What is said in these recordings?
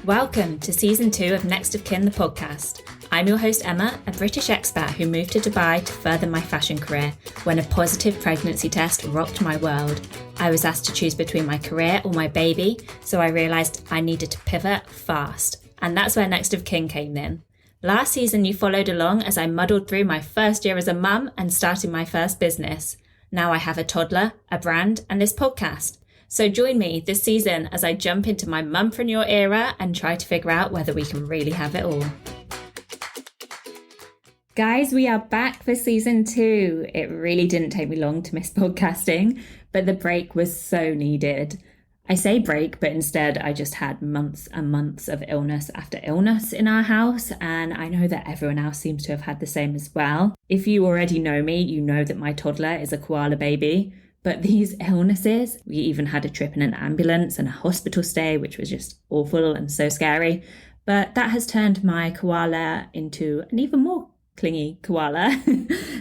Welcome to Season 2 of Next of Kin, the podcast. I'm your host Emma, a British expat who moved to Dubai to further my fashion career when a positive pregnancy test rocked my world. I was asked to choose between my career or my baby, so I realised I needed to pivot fast. And that's where Next of Kin came in. Last season you followed along as I muddled through my first year as a mum and started my first business. Now I have a toddler, a brand, and this podcast. So join me this season as I jump into my Mumpreneur era and try to figure out whether we can really have it all. Guys, we are back for season 2. It really didn't take me long to miss podcasting, but the break was so needed. I say break, but instead I just had months and months of illness after illness in our house, and I know that everyone else seems to have had the same as well. If you already know me, you know that my toddler is a koala baby. But these illnesses, we even had a trip in an ambulance and a hospital stay, which was just awful and so scary. But that has turned my koala into an even more clingy koala.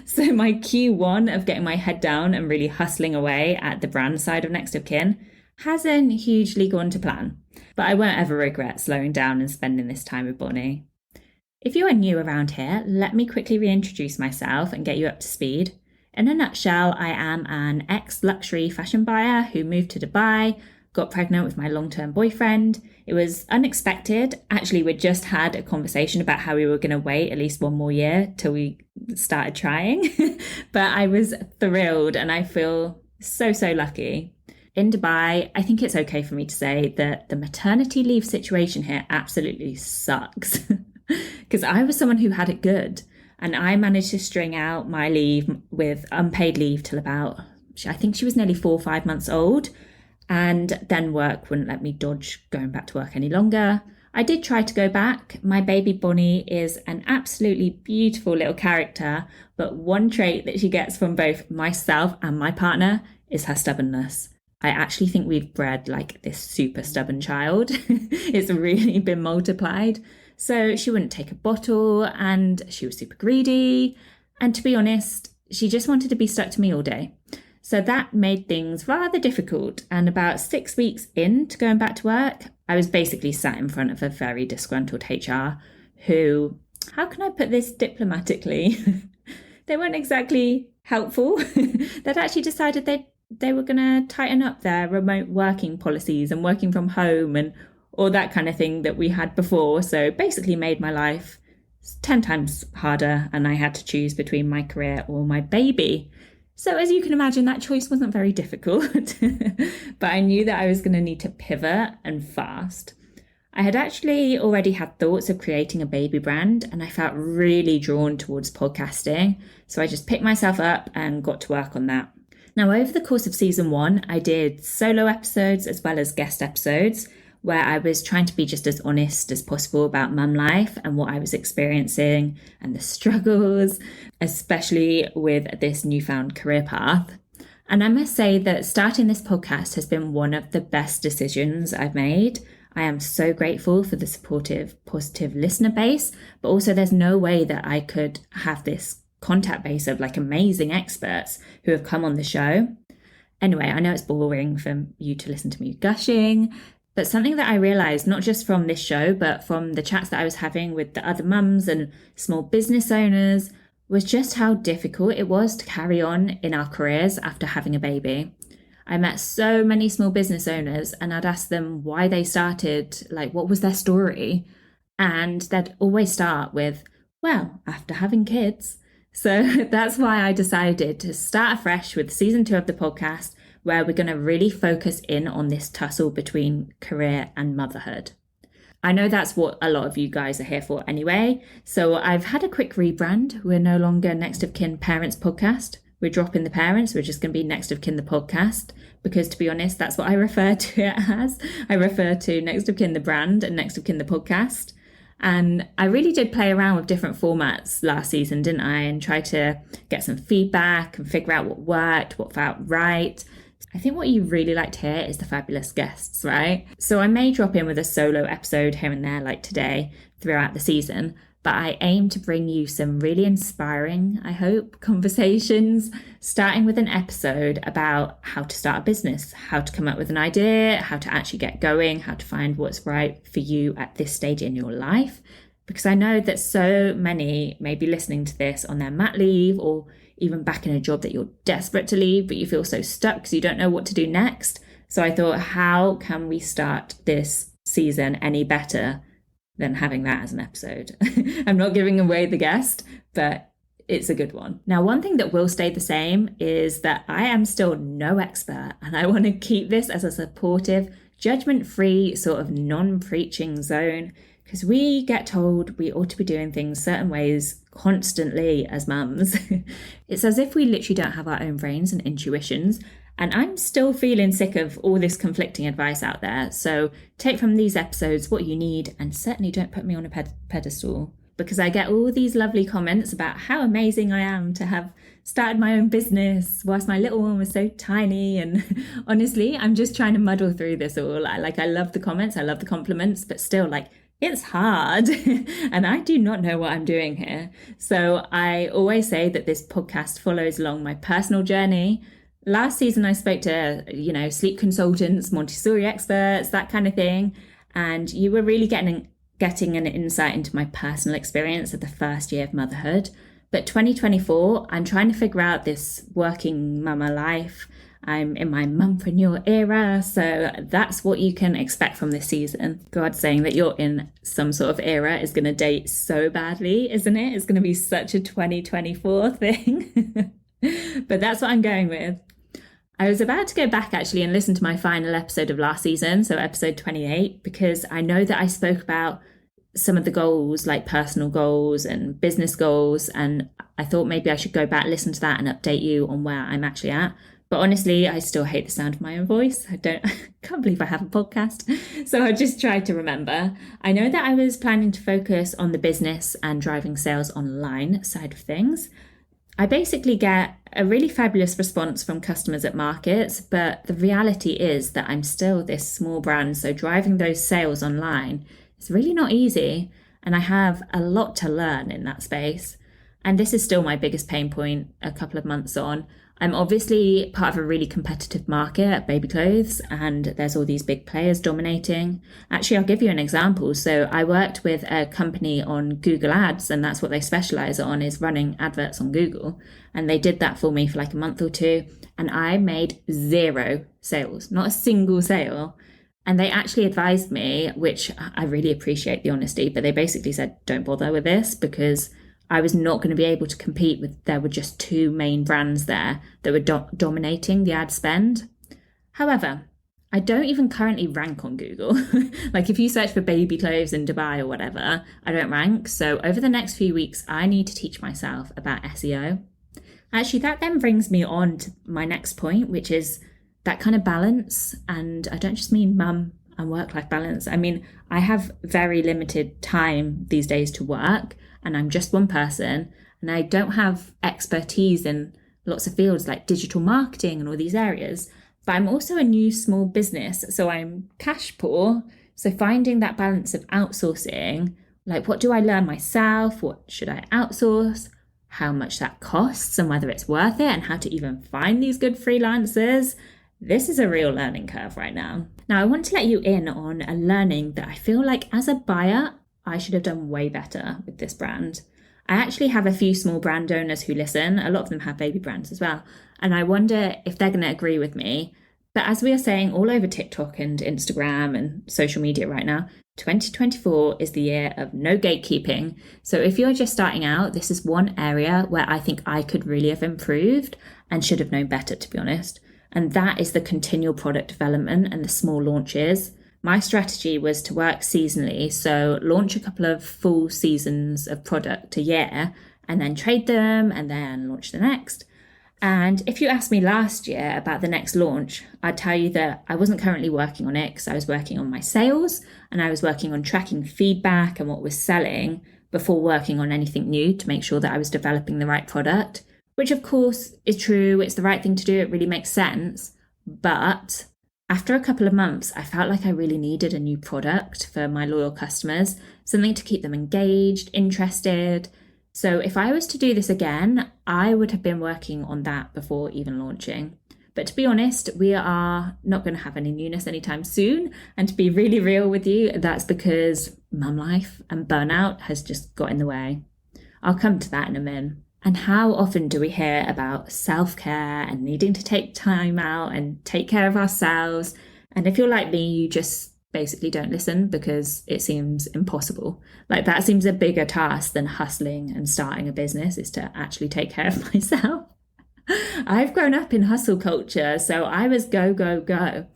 So my Q1 of getting my head down and really hustling away at the brand side of Next of Kin hasn't hugely gone to plan. But I won't ever regret slowing down and spending this time with Bonnie. If you are new around here, let me quickly reintroduce myself and get you up to speed. In a nutshell, I am an ex-luxury fashion buyer who moved to Dubai, got pregnant with my long-term boyfriend. It was unexpected. Actually, we just had a conversation about how we were going to wait at least one more year till we started trying. But I was thrilled and I feel so lucky. In Dubai, I think it's okay for me to say that the maternity leave situation here absolutely sucks. Because I was someone who had it good. And I managed to string out my leave with unpaid leave till about, I think she was nearly 4 or 5 months old. And then work wouldn't let me dodge going back to work any longer. I did try to go back. My baby Bonnie is an absolutely beautiful little character. But one trait that she gets from both myself and my partner is her stubbornness. I actually think we've bred like this super stubborn child. It's really been multiplied. So she wouldn't take a bottle and she was super greedy. And to be honest, she just wanted to be stuck to me all day. So that made things rather difficult. And about 6 weeks into going back to work, I was basically sat in front of a very disgruntled HR who, how can I put this diplomatically? They weren't exactly helpful. They'd actually decided they were going to tighten up their remote working policies and working from home and all that kind of thing that we had before. So basically made my life 10 times harder and I had to choose between my career or my baby. So as you can imagine, that choice wasn't very difficult, but I knew that I was going to need to pivot and fast. I had actually already had thoughts of creating a baby brand and I felt really drawn towards podcasting. So I just picked myself up and got to work on that. Now, over the course of season 1, I did solo episodes as well as guest episodes, where I was trying to be just as honest as possible about mum life and what I was experiencing and the struggles, especially with this newfound career path. And I must say that starting this podcast has been one of the best decisions I've made. I am so grateful for the supportive, positive listener base, but also there's no way that I could have this contact base of like amazing experts who have come on the show. Anyway, I know it's boring for you to listen to me gushing, but something that I realised, not just from this show, but from the chats that I was having with the other mums and small business owners, was just how difficult it was to carry on in our careers after having a baby. I met so many small business owners and I'd ask them why they started, like what was their story? And they'd always start with, well, after having kids. So that's why I decided to start afresh with season 2 of the podcast, where we're going to really focus in on this tussle between career and motherhood. I know that's what a lot of you guys are here for anyway. So I've had a quick rebrand. We're no longer Next of Kin Parents Podcast. We're dropping the parents. We're just going to be Next of Kin the podcast. Because to be honest, that's what I refer to it as. I refer to Next of Kin the brand and Next of Kin the podcast. And I really did play around with different formats last season, didn't I? And try to get some feedback and figure out what worked, what felt right. I think what you really like to hear is the fabulous guests, right? So I may drop in with a solo episode here and there like today throughout the season, but I aim to bring you some really inspiring, I hope, conversations, starting with an episode about how to start a business, how to come up with an idea, how to actually get going, how to find what's right for you at this stage in your life. Because I know that so many may be listening to this on their mat leave or even back in a job that you're desperate to leave, but you feel so stuck because you don't know what to do next. So I thought, how can we start this season any better than having that as an episode? I'm not giving away the guest, but it's a good one. Now, one thing that will stay the same is that I am still no expert, and I want to keep this as a supportive, judgment-free sort of non-preaching zone, because we get told we ought to be doing things certain ways constantly as mums. It's as if we literally don't have our own brains and intuitions. And I'm still feeling sick of all this conflicting advice out there. So take from these episodes what you need, and certainly don't put me on a pedestal, because I get all these lovely comments about how amazing I am to have started my own business whilst my little one was so tiny. And honestly, I'm just trying to muddle through this all. I love the comments, I love the compliments, but still, it's hard and I do not know what I'm doing here. So I always say that this podcast follows along my personal journey. Last season, I spoke to, sleep consultants, Montessori experts, that kind of thing. And you were really getting an insight into my personal experience of the first year of motherhood. But 2024, I'm trying to figure out this working mama life. I'm in my mumpreneur era, so that's what you can expect from this season. God, saying that you're in some sort of era is going to date so badly, isn't it? It's going to be such a 2024 thing. But that's what I'm going with. I was about to go back actually and listen to my final episode of last season, so episode 28, because I know that I spoke about some of the goals, like personal goals and business goals, and I thought maybe I should go back, listen to that and update you on where I'm actually at. But honestly, I still hate the sound of my own voice. I can't believe I have a podcast. So I just tried to remember. I know that I was planning to focus on the business and driving sales online side of things. I basically get a really fabulous response from customers at markets, but the reality is that I'm still this small brand. So driving those sales online is really not easy. And I have a lot to learn in that space. And this is still my biggest pain point a couple of months on. I'm obviously part of a really competitive market, baby clothes, and there's all these big players dominating. Actually, I'll give you an example. So I worked with a company on Google Ads, and that's what they specialize on, is running adverts on Google. And they did that for me for like a month or two, and I made 0 sales, not a single sale. And they actually advised me, which I really appreciate the honesty, but they basically said, don't bother with this, because I was not going to be able to compete with, there were just 2 main brands there that were dominating the ad spend. However, I don't even currently rank on Google. Like if you search for baby clothes in Dubai or whatever, I don't rank. So over the next few weeks, I need to teach myself about SEO. Actually, that then brings me on to my next point, which is that kind of balance. And I don't just mean mum and work-life balance. I mean, I have very limited time these days to work, and I'm just one person, and I don't have expertise in lots of fields like digital marketing and all these areas. But I'm also a new small business, so I'm cash poor. So finding that balance of outsourcing, like what do I learn myself? What should I outsource? How much that costs and whether it's worth it, and how to even find these good freelancers. This is a real learning curve right now. Now, I want to let you in on a learning that I feel like as a buyer, I should have done way better with this brand. I actually have a few small brand owners who listen. A lot of them have baby brands as well. And I wonder if they're going to agree with me. But as we are saying all over TikTok and Instagram and social media right now, 2024 is the year of no gatekeeping. So if you're just starting out, this is one area where I think I could really have improved and should have known better, to be honest. And that is the continual product development and the small launches. My strategy was to work seasonally, so launch a couple of full seasons of product a year and then trade them and then launch the next. And if you asked me last year about the next launch, I'd tell you that I wasn't currently working on it because I was working on my sales and I was working on tracking feedback and what was selling before working on anything new to make sure that I was developing the right product, which of course is true. It's the right thing to do. It really makes sense. But After a couple of months, I felt like I really needed a new product for my loyal customers, something to keep them engaged, interested. So if I was to do this again, I would have been working on that before even launching. But to be honest, we are not going to have any newness anytime soon. And to be really real with you, that's because mum life and burnout has just got in the way. I'll come to that in a minute. And how often do we hear about self-care and needing to take time out and take care of ourselves? And if you're like me, you just basically don't listen because it seems impossible. Like that seems a bigger task than hustling and starting a business, is to actually take care of myself. I've grown up in hustle culture, so I was go, go, go.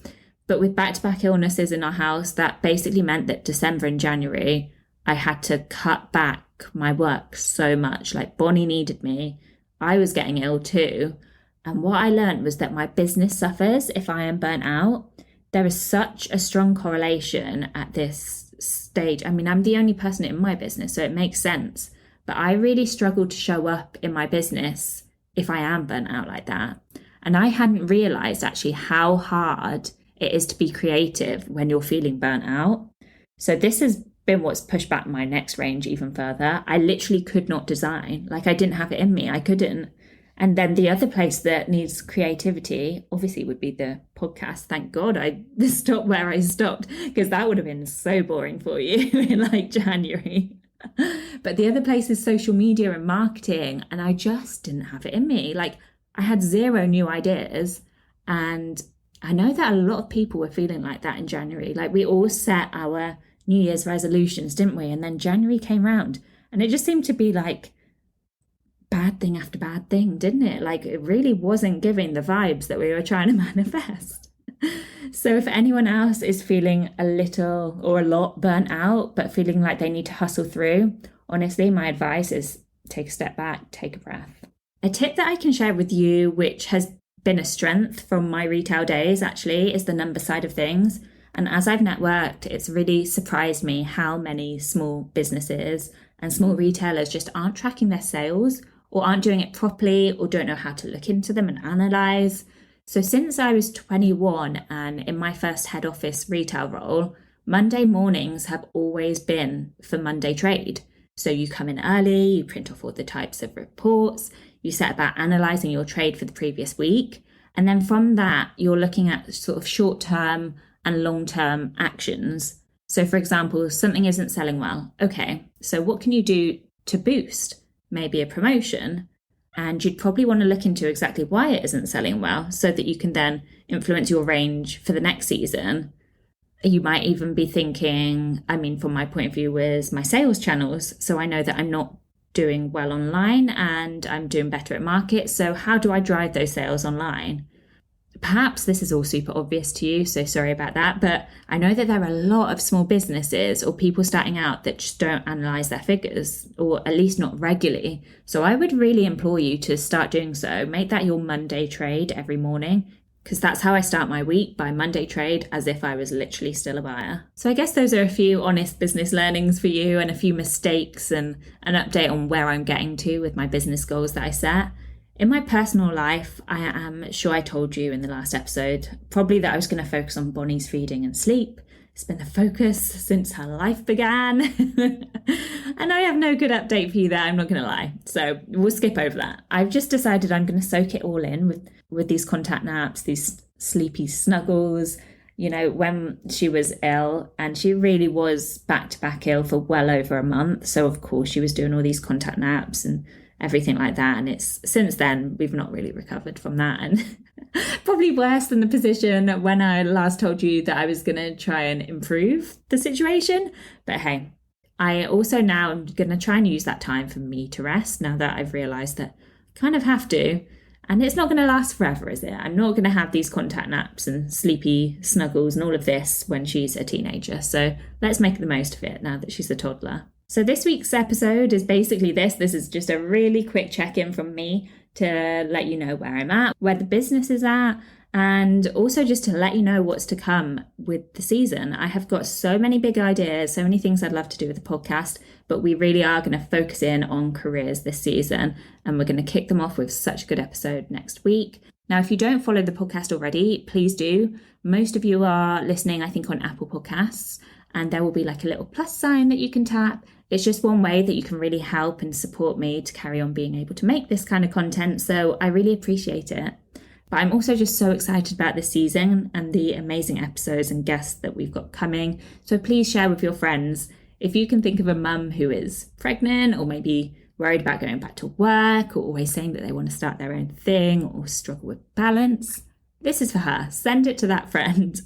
But with back-to-back illnesses in our house, that basically meant that December and January, I had to cut back my work so much. Like Bonnie needed me. I was getting ill too. And what I learned was that my business suffers if I am burnt out. There is such a strong correlation at this stage. I mean, I'm the only person in my business, so it makes sense. But I really struggle to show up in my business if I am burnt out like that. And I hadn't realized actually how hard it is to be creative when you're feeling burnt out. So this has been what's pushed back my next range even further. I literally could not design. Like I didn't have it in me. I couldn't. And then the other place that needs creativity obviously would be the podcast. Thank God I stopped where I stopped, because that would have been so boring for you in like January. But the other place is social media and marketing. And I just didn't have it in me. Like I had zero new ideas. And I know that a lot of people were feeling like that in January. Like we all set our New Year's resolutions, didn't we? And then January came round and it just seemed to be like bad thing after bad thing, didn't it? Like it really wasn't giving the vibes that we were trying to manifest. So if anyone else is feeling a little or a lot burnt out, but feeling like they need to hustle through, honestly, my advice is take a step back, take a breath. A tip that I can share with you, which has been a strength from my retail days actually, is the number side of things. And as I've networked, it's really surprised me how many small businesses and small retailers just aren't tracking their sales or aren't doing it properly or don't know how to look into them and analyze. So since I was 21 and in my first head office retail role, Monday mornings have always been for Monday trade. So you come in early, you print off all the types of reports, you set about analysing your trade for the previous week. And then from that, you're looking at sort of short-term and long-term actions. So for example, something isn't selling well. Okay, so what can you do to boost? Maybe a promotion. And you'd probably want to look into exactly why it isn't selling well so that you can then influence your range for the next season. You might even be thinking, I mean, from my point of view, is my sales channels. So I know that I'm not doing well online and I'm doing better at market. So how do I drive those sales online? Perhaps this is all super obvious to you, so sorry about that, but I know that there are a lot of small businesses or people starting out that just don't analyse their figures, or at least not regularly. So I would really implore you to start doing so. Make that your Monday trade every morning, because that's how I start my week, by Monday trade, as if I was literally still a buyer. So I guess those are a few honest business learnings for you and a few mistakes and an update on where I'm getting to with my business goals that I set. In my personal life, I am sure I told you in the last episode, probably that I was going to focus on Bonnie's feeding and sleep. It's been the focus since her life began. And I have no good update for you there, I'm not going to lie. So we'll skip over that. I've just decided I'm going to soak it all in with these contact naps, these sleepy snuggles. You know, when she was ill, and she really was back-to-back ill for well over a month. So of course she was doing all these contact naps and everything like that. And it's since then, we've not really recovered from that. And probably worse than the position when I last told you that I was going to try and improve the situation. But hey, I also now am going to try and use that time for me to rest now that I've realised that I kind of have to. And it's not going to last forever, is it? I'm not going to have these contact naps and sleepy snuggles and all of this when she's a teenager. So let's make the most of it now that she's a toddler. So this week's episode is basically this. This is just a really quick check-in from me to let you know where I'm at, where the business is at, and also just to let you know what's to come with the season. I have got so many big ideas, so many things I'd love to do with the podcast, but we really are going to focus in on careers this season, and we're going to kick them off with such a good episode next week. Now, if you don't follow the podcast already, please do. Most of you are listening, I think, on Apple Podcasts, and there will be like a little plus sign that you can tap. It's just one way that you can really help and support me to carry on being able to make this kind of content. So I really appreciate it. But I'm also just so excited about this season and the amazing episodes and guests that we've got coming. So please share with your friends. If you can think of a mum who is pregnant or maybe worried about going back to work or always saying that they want to start their own thing or struggle with balance, this is for her. Send it to that friend.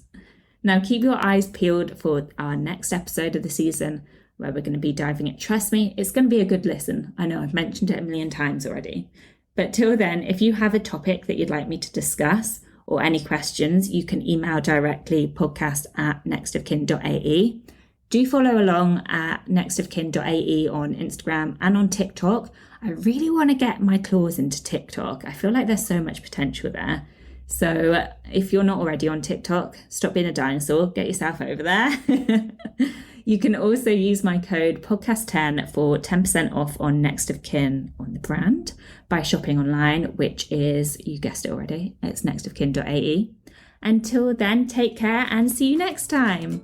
Now keep your eyes peeled for our next episode of the season where we're going to be diving in. Trust me, it's going to be a good listen. I know I've mentioned it a million times already. But till then, if you have a topic that you'd like me to discuss or any questions, you can email directly podcast@nextofkin.ae. Do follow along at nextofkin.ae on Instagram and on TikTok. I really want to get my claws into TikTok. I feel like there's so much potential there. So if you're not already on TikTok, stop being a dinosaur, get yourself over there. You can also use my code podcast10 for 10% off on Next of Kin on the brand by shopping online, which is, you guessed it already, it's nextofkin.ae. Until then, take care and see you next time.